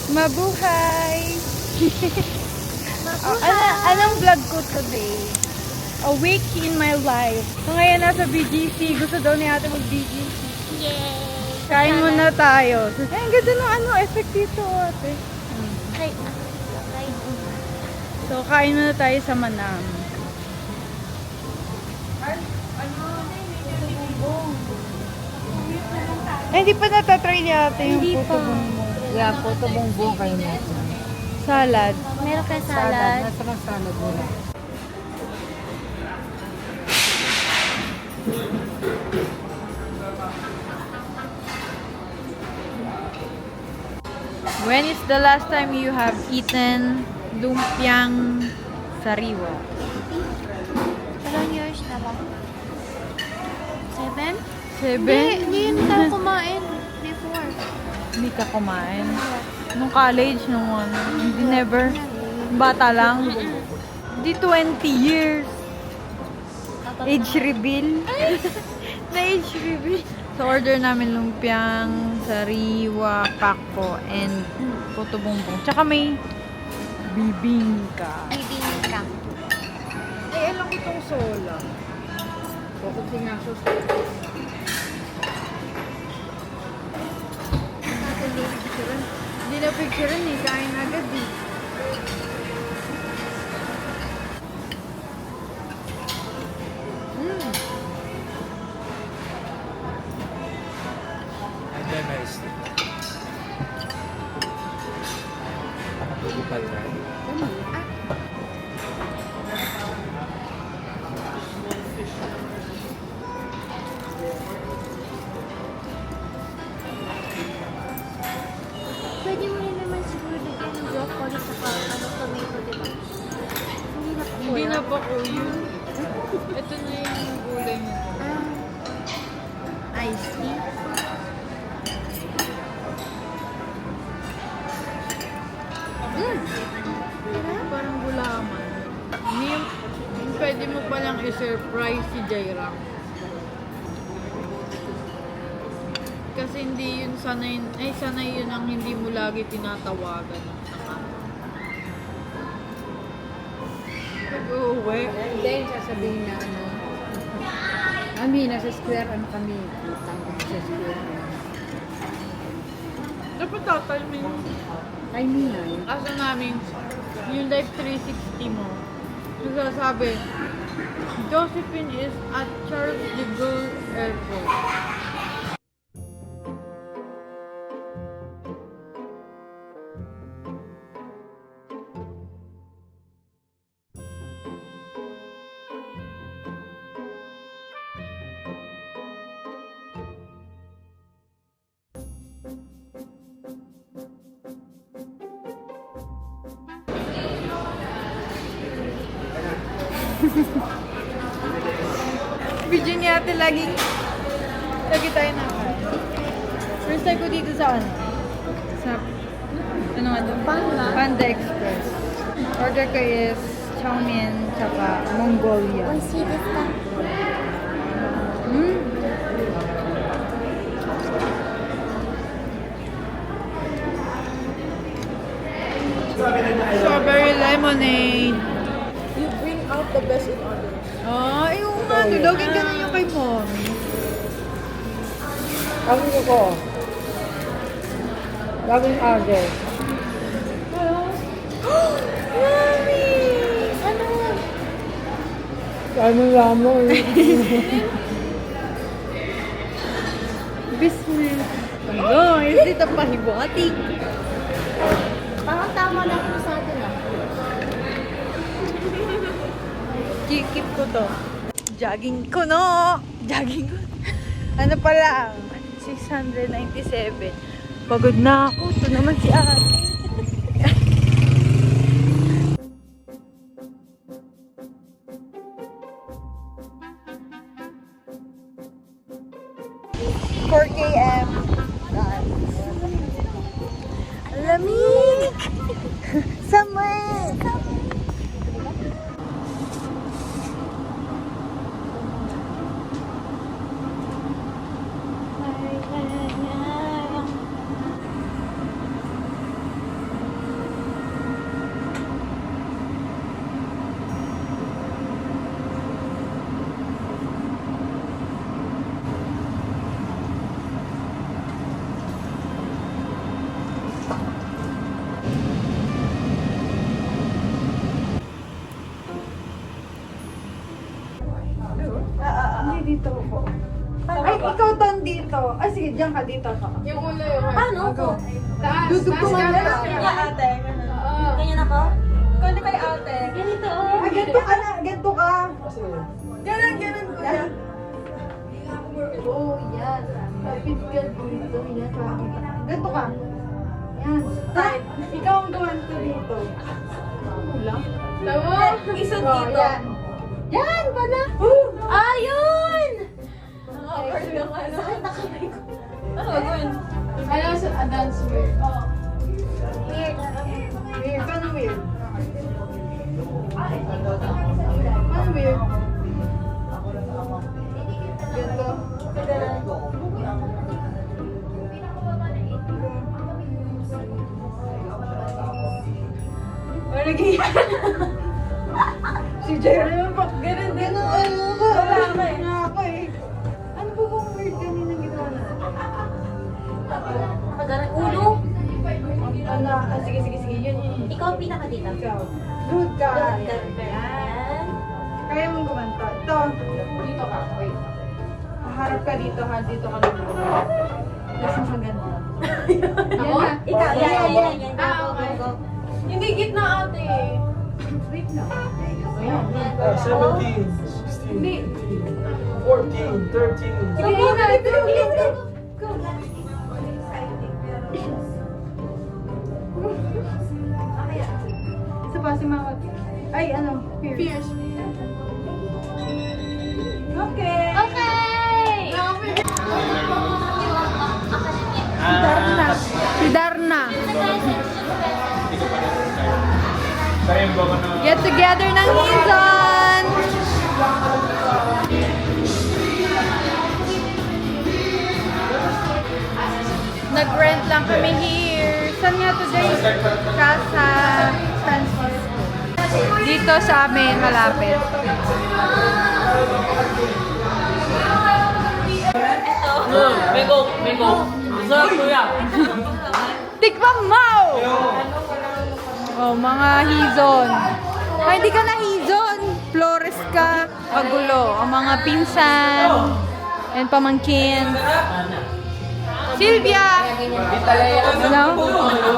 Mabuhay! Anong vlog ko today? A week in my life. So ngayon nasa BGC. Gusto daw ni ate mag-BGC. Yay! Kain muna tayo. Ay, ang ganda ng effect dito ate. Ay, So kain muna tayo sa Manam. Ay, hindi pa natatry ni ate yung Hindi puto pa. bongbong. Yeah, puto bongbong kayo natin. Salad. meron kayo salad. Nasa ng salad nila. When is the last time you have eaten lumpiang sariwa? Ilang years na ba? 7? 7? Hindi tayo kumain before. Hindi ka kumain? Nung college, nung ano, hindi never. Bata lang. Di 20 years. Age reveal. Na-age reveal. So, order namin lumpiang sariwa, pakpo, and puto bongbong. Tsaka may bibingka. Bibingin ka. Ay, alam ko itong sola. Bakit sinasos? Hindi na picturean eh. Kain agad eh. Pwede mo rin naman siguro lagyan ng broccoli sa tomato, di ba? Hindi na po. Hindi na pa ko yun. Ito na yung gulay mo. Iced tea. Parang gulaman. Hindi yung pwede mo palang i-surprise si Jaira. Kasi hindi yun sanay, sanay yun ang hindi mo lagi tinatawagan. Pag-uwi. Then, sasabihin na ano. Kami, nasa square, ano kami. Tangkong sa square. Dapat tatalmin. Kay Mina, yun. Kaso namin, yung Life 360 mo, yung sasabi, Josephine is at Charles de Gaulle Airport. Video niya ate lagi tayo na. First time ko dito sa ano? Sa ano nga doon? Panda Express. Order ko is chow mein tsaka Mongolia. Oishi desu ka? Strawberry lemonade. You bring out the best in others. Ah, yung nga. Login ka na yung kay mommy. Ang ko. Laging order. Mommy! Ano? Ano mo? Bismillah. Hello, is it a pahibuati? Parang tama lang po sa atin ah. Keep ko to. Jogging ko no! Jogging ko. Ano pa lang? 697. Pagod na ako. Ito naman si ate. km. Lamig! Summer! Diyan ka, dito ka. Yung ulo yung Paano ako? Taas. Dudugtungan taas, ka taas, na. taas. ate. Ganyan ako? Kali kay ate. Ganito, oh. Ah, ganito ka na, ganito ka. Ganun, ganun ko yan. Oh, yan. Kapit ka dito, yan. Ganito ka. Yan. Tay, ikaw ang gawan ko dito. Wala. Tama? Isang Oh, dito. yan. Yan pala. Ayun! Sakit na kamay ko. Ano gagawin? Ano sa dance wear? Weird. Weird. Paano weird? Paano weird? Ganito. Malagi. Si Jerry naman pa. Ganun din. Wala ka eh. Nga ako eh. Ano ba bang weird kanina ginawa na? Pagkarang ulo. Ano? Ah, sige, sige, sige. Yun, yun, yun. Ikaw ang pinaka dito. Ikaw. Good ka. Yan. Kaya mong gumanta. Ito. Dito ka. Wait. Harap ka dito ha. Dito ka lang. Tapos makaganda. Ako? Yan ha. Ikaw, yan, yan, yan. Go, Ah, go, okay. go. Hindi gitna ate. Wait lang. Yan. 17, 16, 14, 13. Sige na. Bilis, bilis. Go. Isa pa si Mama. Ay, ano? Fierce. Okay. Okay! Si Darna. Get together ng Hizon! Nag-rent lang kami here. Saan nga to, Jay? Casa Francisco. Dito sa amin, malapit. Bingo. Masarap kuya. Tikman mo! Oh, mga Hizon. Ay, hindi ka na Hizon. Flores ka. Pagulo. Ang mga pinsan. And pamangkin. Sylvia! Ano?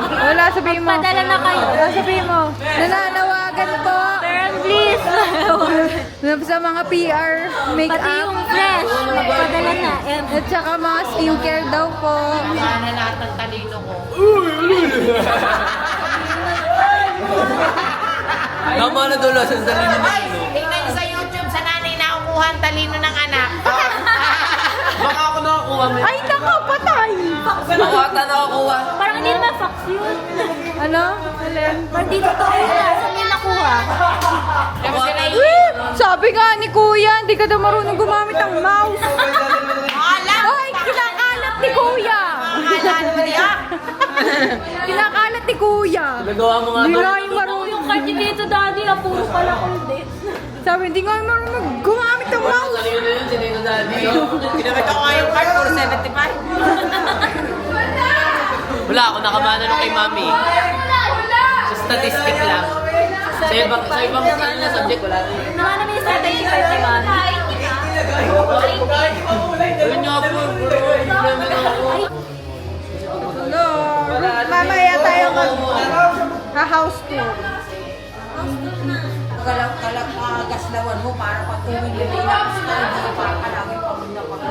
Wala, sabihin mo. Padala na kayo. Wala, sabihin mo. Nananawagan po. Pero please. Sa mga PR, Pati make-up. yung fresh. Padala na. At saka mga skincare daw po. Sana lahat ng talino ko. Tama na dulo sa talino ng ino. Tingnan niyo sa YouTube sa nanay na kukuha ang talino ng anak. Baka ako nakakuha mo. Ay, nako, patay! Baka ata nakakuha. Parang hindi naman fox yun. Ano? Alin? Parang di totoo yun. Saan niya nakuha? Tapos sila Sabi nga ni Kuya, hindi ka daw marunong gumamit ng mouse. alam. Ay, kinakalat ni Kuya. Akala mo niya. Kinakalat ni Kuya. Nagawa mo nga Hindi doon. nga yung marunong. Yung card ni Tito Daddy, puro pala ulit. Sabi, hindi nga yung marunong gumamit ng mouse. Talino na yun, sinino daddy. Kinamit ako kayong card for 75. Wala ako, nakamana nung kay mami. Sa statistic lang. Sa ibang ano na subject, wala rin. Mga namin yung 75 ni Mami. Yun nga po, puro problema lang ako. Hello. Mamaya tayo mag-house tour. Gaslawan mo para patuloy na hindi para kalawin pa mo na pag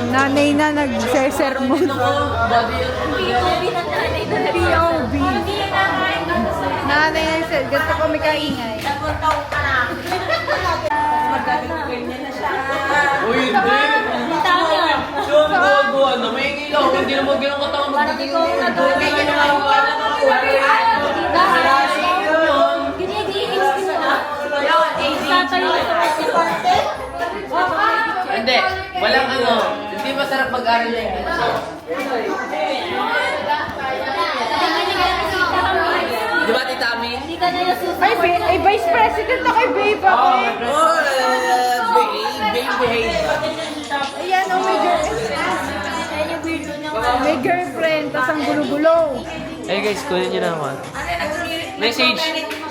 Nanay na nagsesermon. body POV ng nanay na POV. Hindi yan nakain ka sa Nanay na nagsesermon. Ganito kami kaingay. Uy, hindi! tao yan. Sure, gawa na. May ilaw. Hindi naman ganun katangan Parang ikaw ang nagawin. Ginigihis din na. Tatayo na. Hindi. Walang ano. Hindi masarap mag-aral na yung Di ba, Tita Ami? Hindi ka na yung susunod. Ay, Vice President na kay Babe ako eh. Oh, behave. Ayan, oh, may girlfriend, tas ang gulo-gulo. Hey guys, kunin nyo naman. Message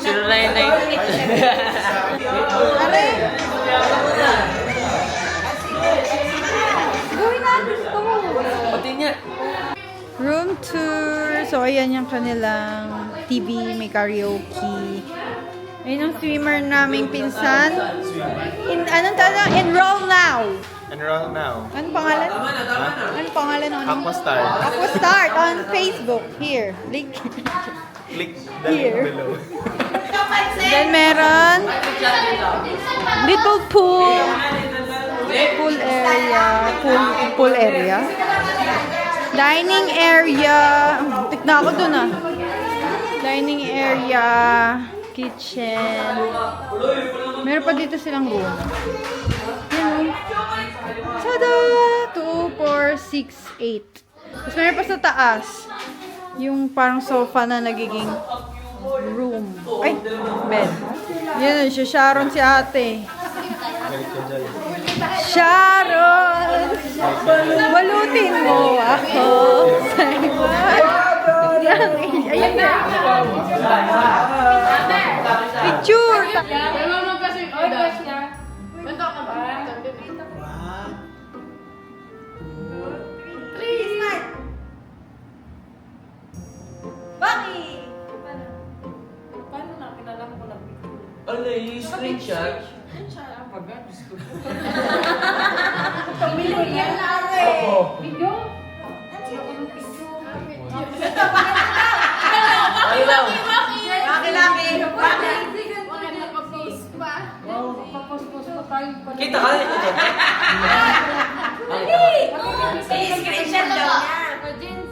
099. Are? Gawin natin. nga. Room tour. So, ayan yung kanilang TV, may karaoke. Ayun ang swimmer naming pinsan. Anong tanong? Enroll now! Enroll now. Anong pangalan? Anong pangalan? Aquastar. Aquastar on Facebook. Here. Link. Click the Here. link below. Then meron little pool. Pool area. Pool area. Dining area. Tikna ako dun ah. Dining area. Kitchen. Meron pa dito silang room. Yan. Tada! 2, 4, 6, 8. Tapos meron pa sa taas. Yung parang sofa na nagiging room. Ay! Bed. Yan, siya Sharon si ate. Sharon! Balutin mo ako sa iwan. Ayan na. Picture! Marunong kasi odas niya. Ito ka ba? Paano na? Kinala ko lang. Ano yung screenshot? Pamilya na ako eh. Video? Ano daw? Papos-pos pa tayo. Kita ka rin ito. Screenshot daw niya.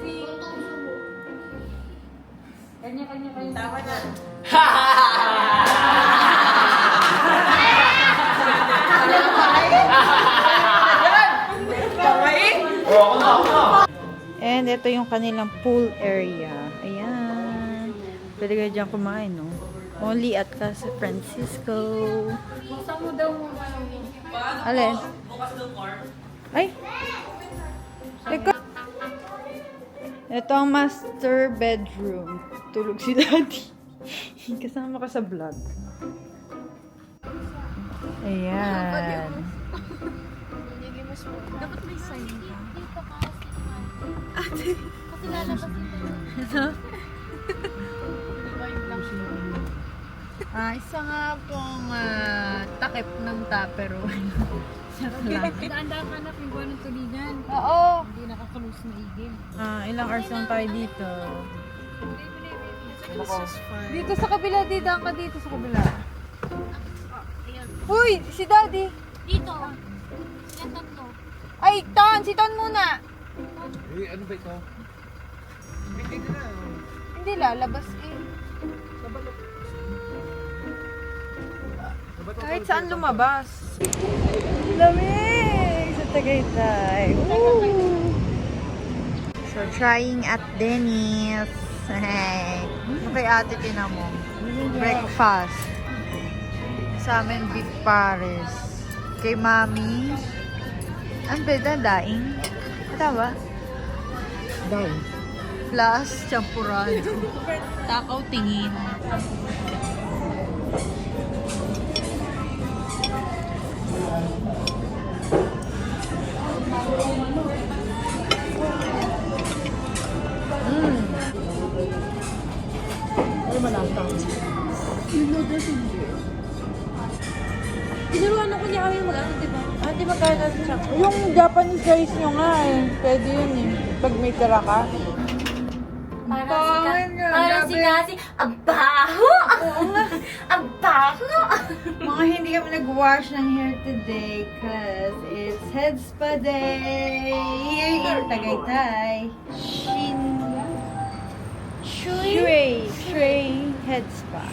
Kanya-kanya kayo. Tama na. And ito yung kanilang pool area. Ayan. Pwede kayo dyan kumain, no? Only at Casa Francisco. Buksan mo daw mo. Alin? Ay! Teka. Ito ang master bedroom. Tulog si daddy. Kasama ka sa vlog. Ayan. Dapat may sign ka. Ate. Kasi lalabas ito. Isa nga pong takip ng Tupperware. Daan-daan ka na kung buwan ng tulingan. Oo. Hindi nakakalus na igin. Ilang hours lang tayo dito. Dito sa kabila, didaan ka dito sa kabila. Uy! Si Daddy! Dito. Yan tatlo. Ay, Ton! Si Ton muna! Ano ba ito? Hindi lalabas eh. Kahit saan lumabas. Lamig sa Tagaytay. Woo! So, trying at Denny's. Hey. Ano kay ate tinamo? Breakfast. Sa amin, beef pares. Kay mami, ano ba ito? Daing? Ito ba? Daing. Plus, champurado. Takaw tingin. Tinuruan ako niya kami mag-ano, di ba? Di ba kaya natin siya? Yung Japanese rice nyo nga eh. Pwede yun eh. Pag may tira ka. Parang si Kasi, ang baho! Ang baho! Mga hindi kami nag-wash ng hair today cause it's head spa day here in Tagaytay. Shui Head Spa.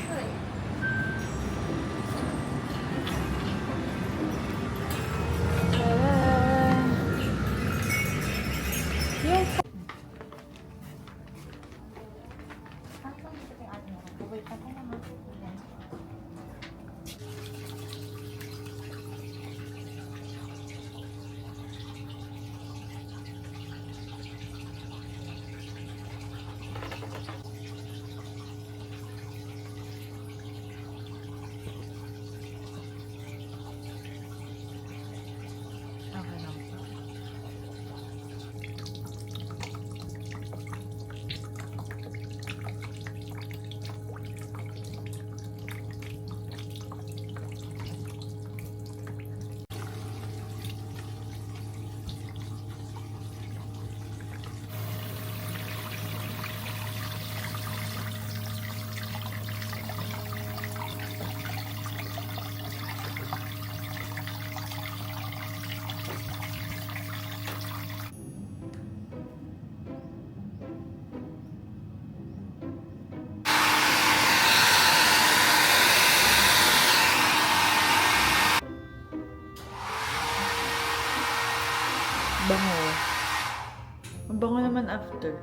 water.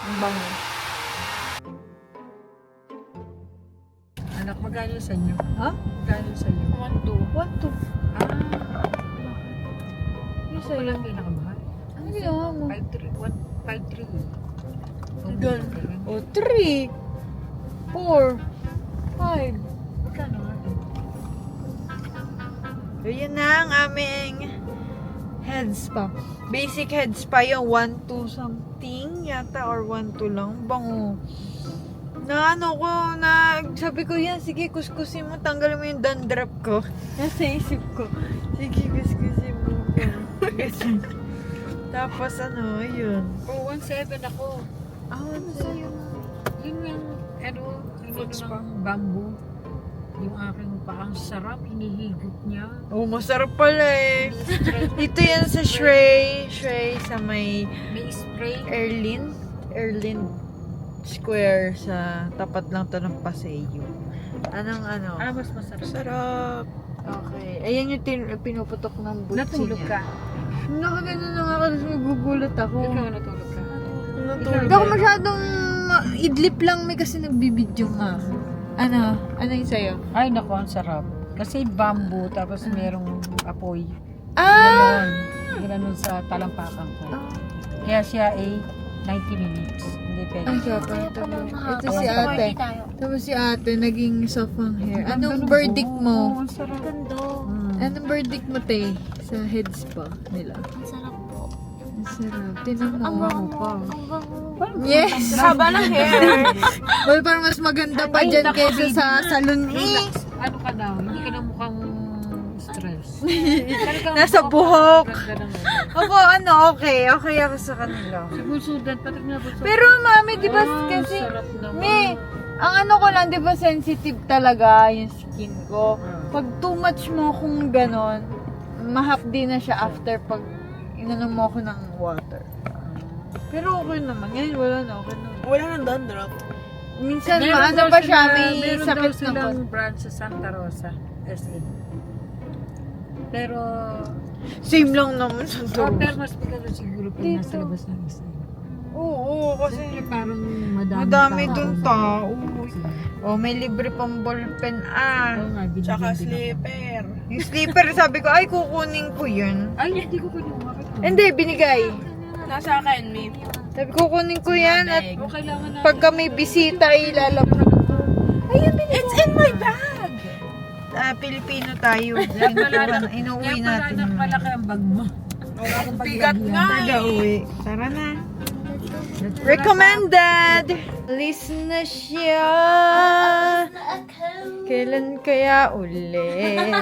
Ang bango. Anak, magkano sa inyo? Ha? Magkano sa inyo? 1, 2. Ah, Ano ako lang pinakamahal. Ano ginawa mo? 5-3. Gan. O, 3. 4. 5. Magkano nga? So, yun na ang aming head spa. Basic head spa yung 1-2 something yata or 1-2 lang. Bango. Na ano ko, na sabi ko yan, sige kuskusin mo, tanggalin mo yung dandruff ko. Nasa isip ko, sige kuskusin mo. Ganyan. Tapos ano, yun. Oh, 1.7 ako. Ah, ano sa'yo? Yun yung, ng bamboo. Yung aking paang sarap, hinihigop niya. Oh, masarap pala eh. Dito yan sa Shrey sa may May spray. Erlin Square sa tapat lang to ng Paseo. Anong ano? Ah, mas masarap. Sarap. Okay. Ayan yung pinuputok ng butsi Natulog niya. ka. Nakagano na nga kasi nagugulat ako. Ikaw natulog ka. Hindi ako masyadong idlip lang may kasi nagbibidyo nga. Ano? Ano yung sa'yo? Ay, naku, ang sarap. Kasi bamboo, tapos merong apoy. Ah! Ginanon sa talampakan ko. Kaya siya ay 90 minutes. Hindi pwede. Ang sarap. Ito si ate. Tapos si ate, naging soft ang hair. Anong Ganda ng verdict buhok. mo? Ang sarap. Ganda. Anong verdict mo, te? Sa head spa nila? Ang sarap po. Ang sarap. Tinan mo. Ang bango. Ang bango. Yes! Haba ng hair. Well, parang mas maganda pa dyan kaysa sa salon. Relax. Ano ka na? Hindi ka na mukhang stress. Nasa buhok. Ganda ng Ako, ano, okay. Okay ako sa kanila. Si Bulsudan, patik na Bulsudan. Pero, mami, di ba kasi, sarap naman. ang ano ko lang, di ba sensitive talaga yung skin ko. Pag too much mo kung ganon, mahapdi na siya after pag inanom mo ako ng water. Pero okay naman. Ngayon, wala na. Okay na. Wala nang dandruff. Minsan, Meron maano daw pa siya, sila- may meron daw sakit na po. silang branch sa Santa Rosa, SA. Pero, Same lang naman sa pero mas maganda siguro pag nasa labas ng SA. Oo, kasi Kasi parang madami tao. dun tao. Oh, may libre pang ballpen. Oo nga, binigyan Tsaka din ako. slipper. Yung sleeper, sabi ko, ay, kukunin ko yun. Ay, hindi ko kinuha. Hindi, binigay. Nasa akin, may Sabi ko, kukunin ko yan at O kailangan na. pagka may bisita, ilalabas ko. Ayun, binigay. It's in my bag! Pilipino tayo. Inuwi Kaya natin. pala malaki ang bag mo. Bigat nga Taga-uwi. Tara na. Recommended! Alis na siya. Kailan kaya ulit?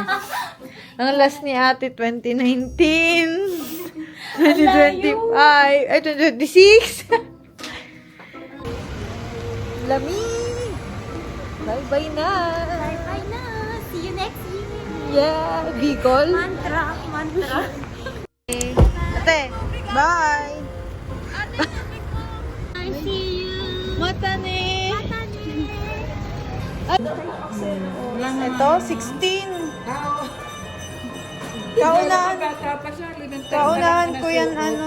Ang last ni ate, 2019. 2025. Ay, 2026. Lamig! Bye-bye na! Bye-bye na. See you next year. Yeah, Bicol. Mantra. Ate, bye! I see you. Mata ni! Tane. Ito, 16. Kaunahan ko yan, ano.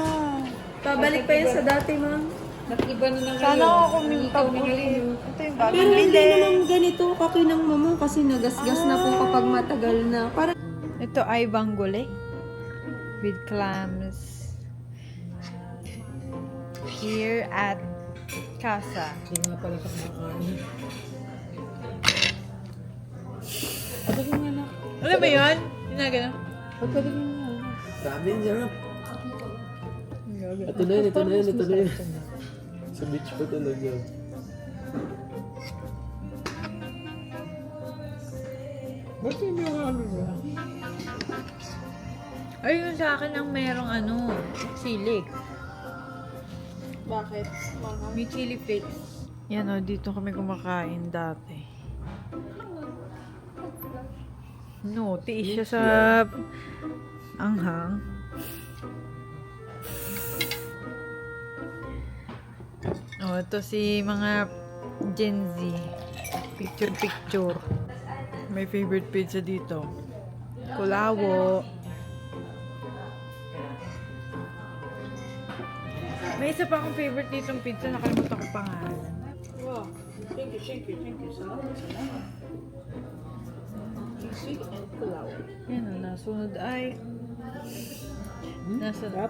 Pabalik pa yan sa dati, ma'am. Nag-iba na lang Sana ngayon. ako kumintab ulit. Ito yung bagong Pero hindi bili. naman ganito kakinang mo kasi nagasgas na po kapag matagal na. Para Ito ay banggole with clams here at Casa. Hindi nga pala sa kumakain. Alam mo yun? Ginagano? Pagpagaling mo. Sabi niya. Ito na yun. Sa beach pa talaga. Ba't hindi yung ano ba? Ayun sa akin ang merong ano, sili. bakit? May chili flakes. Yan o, dito kami kumakain dati. No, tiis siya sa anghang. Oh, ito si mga Gen Z. Picture. My favorite pizza dito. Kulawo. May isa pa akong favorite ditong pizza, nakalimutan ko pangalan. Wow. Thank you. Salamat. Sweet and pulaw. Yan o, nasunod ay... Nasunod.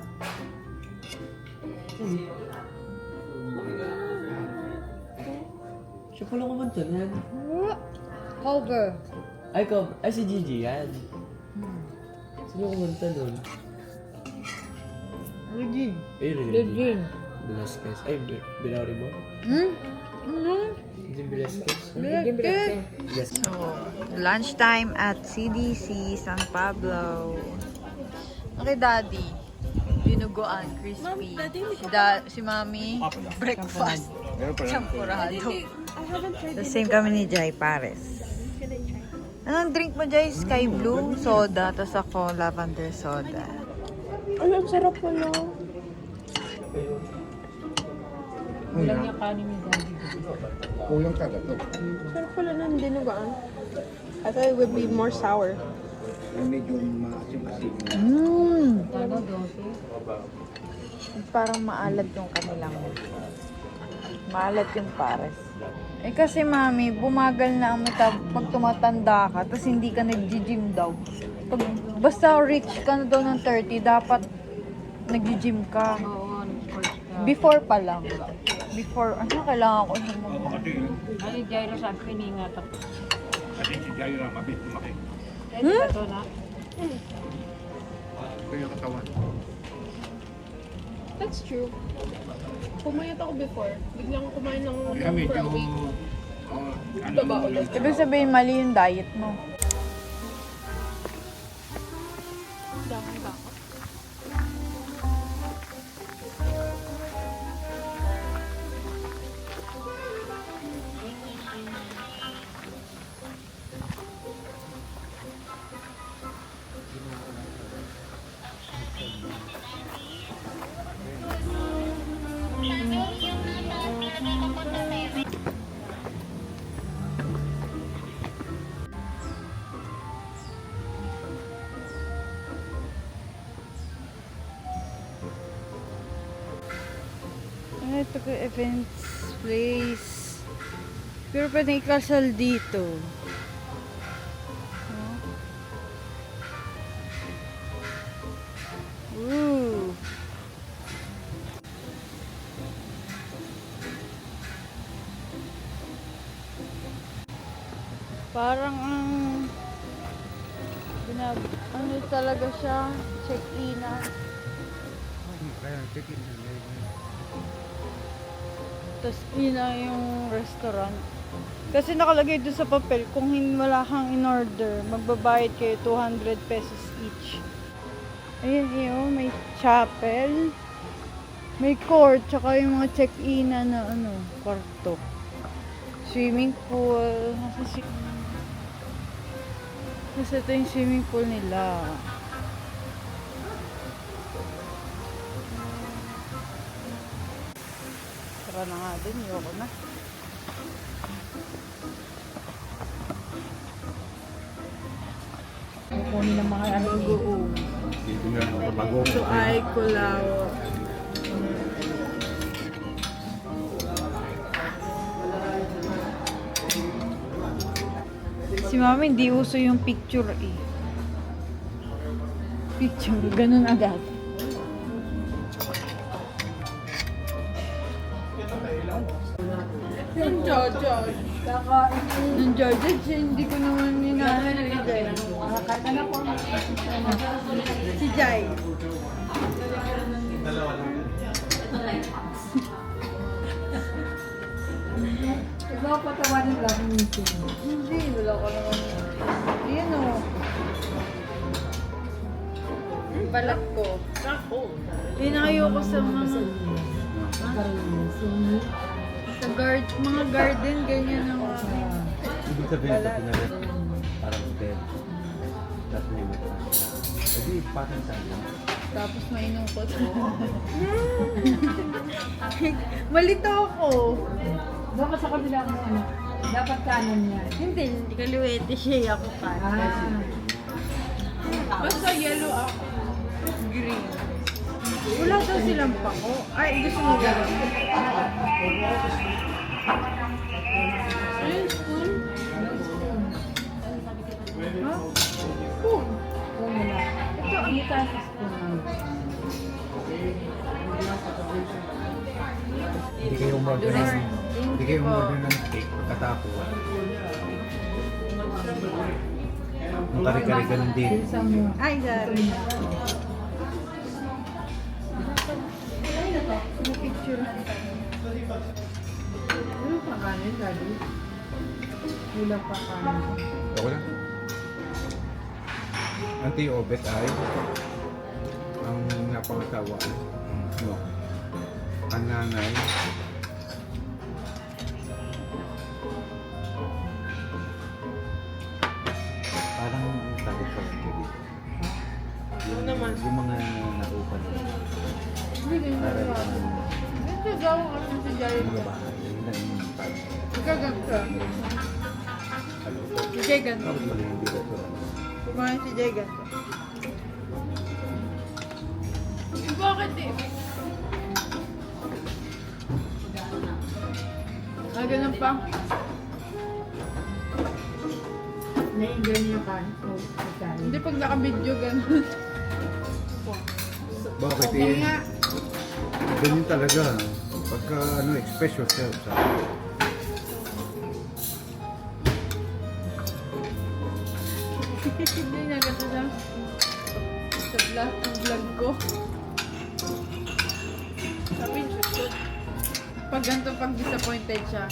Siya pala kumanta yan. Cover. Ay, si Gigi yan. Sino kumanta nun? Regine. Ay, Regine. Velasquez. Ay, Binari mo? Ano? Hindi Velasquez. Yes. So, lunchtime at CDC San Pablo. Okay, Daddy. Dinuguan, crispy. Si Mami, breakfast. Champurado. The same kami ni Jai Pares. Anong drink mo, Jai? Sky Blue, soda, tapos ako lavender soda. Ay, ang sarap po no. Kulang yung kanin ni Daddy. Kulang ka to. Sarap pala ng dinuguan. I thought it would be more sour. Medyo maasim-asim. Ano, 12? Parang maalat yung kanilang. Maalat yung Pares. Eh kasi mami, bumagal na ang mata pag tumatanda ka, tapos hindi ka nag-gym daw. Basta rich ka na daw ng 30, dapat nag-gym ka. Oo, nag-course ka. Before pa lang. Before, kailangan ko yung Ano yung gyro sabi ko, iniingatan. Kasi si Jaira, mabit lumaki. Pwede ba ito na? Ito yung katawan. That's true. Pumayat ako before. Biglang kumain ng Kaya medyo... for a week. Baba ulit. Ibig sabihin, mali yung diet mo. Dahon ba ako? Ito ko events place. Pero pwede ikasal dito. Ooh. Parang ang ano talaga siya, check-inan. Tapos yun na yung restaurant. Kasi nakalagay doon sa papel, kung wala kang in-order, magbabayad kayo 200 pesos each. Ayun, yun, may chapel, may court, tsaka yung mga check-in na kwarto. Swimming pool. Kasi ito yung swimming pool nila. Tara na nga din, yoko na. Kukunin ng mga ano yung Dito nga ang bago. Ito ay kulaw. Si mama hindi uso yung picture eh. Picture, ganun agad. Yung Jojo. Yung Jojo, hindi ko naman hinahanap ni Jai. Si Jai. Ikaw patawanin lang yung meeting. Hindi, wala ko naman. Ayan o. Balat ko. Yun ang ayoko sa mga... Sa mga garden, ganyan ang aking. Ibig sabihin ito, pinaret parang bed. Tapos may matras. Hindi, parang saan. Tapos mainong ko. Malito ako. Doon ka sa kabila mo ano. Dapat kanan niya. Hindi, kaliwete siya ako pa. Ah. Basta yellow ako. Green. Wala daw silang pako. Ay, gusto mo gano'n. Ayun, spoon. Ha? Spoon wala. Ito, ang ito sa spoon lang. Hindi kayo umorder ng hindi kayo umorder ng steak pagkatapos. Ang kare-kare ganun din. Ay, sorry. Picture. Ano pa kanin, Daddy? Wala pa kanin. Okay lang. Ang tiyo-obet ay ang napangasawa no. Ang nanay parang takot pa rin dito. Yung mga naupan para Ito daw kasi si Jai. mga bahay yun lang yung parang Ikaw ganito. ano Si Jai ganito. tapos pala yung dito Kumain si Jai ganito. Bakit eh? Ah, ganun pa. Naiinggan niya kanin. So, kanin. Hindi pag naka-video ganun. bakit eh ganyan talaga pagka ano express yourself sa Hindi na ganun lang. Sa vlog ko. Sabi niya, shoot. Pag ganito, pag disappointed siya.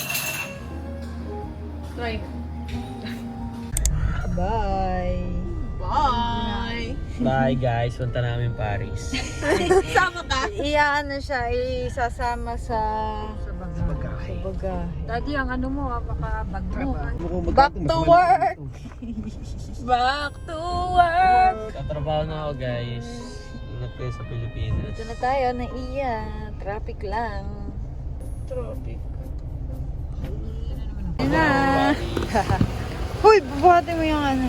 Try. Bye. Bye! Bye guys, punta namin Paris. Sama ka? Iyaano siya, isasama sa bagahe. bagahe. Daddy, ang ano mo, baka bag mo. Back to work! Back to work! Katrabaho na ako guys. Ingat kayo sa Pilipinas. Ito na tayo, naiya. Traffic lang. Tropic. Yan na. Huy, bubuhatin mo yung ano.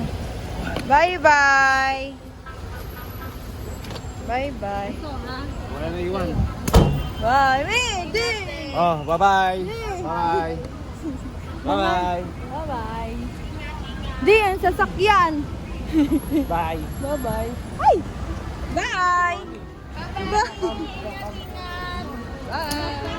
Bye-bye! Bye-bye. Wala na iwan. Bye! Hindi! Oh, bye-bye. Bye. Bye-bye. Bye-bye! Di yan, sasakyan! Bye. Bye-bye! Ay! Bye! Bye! Bye!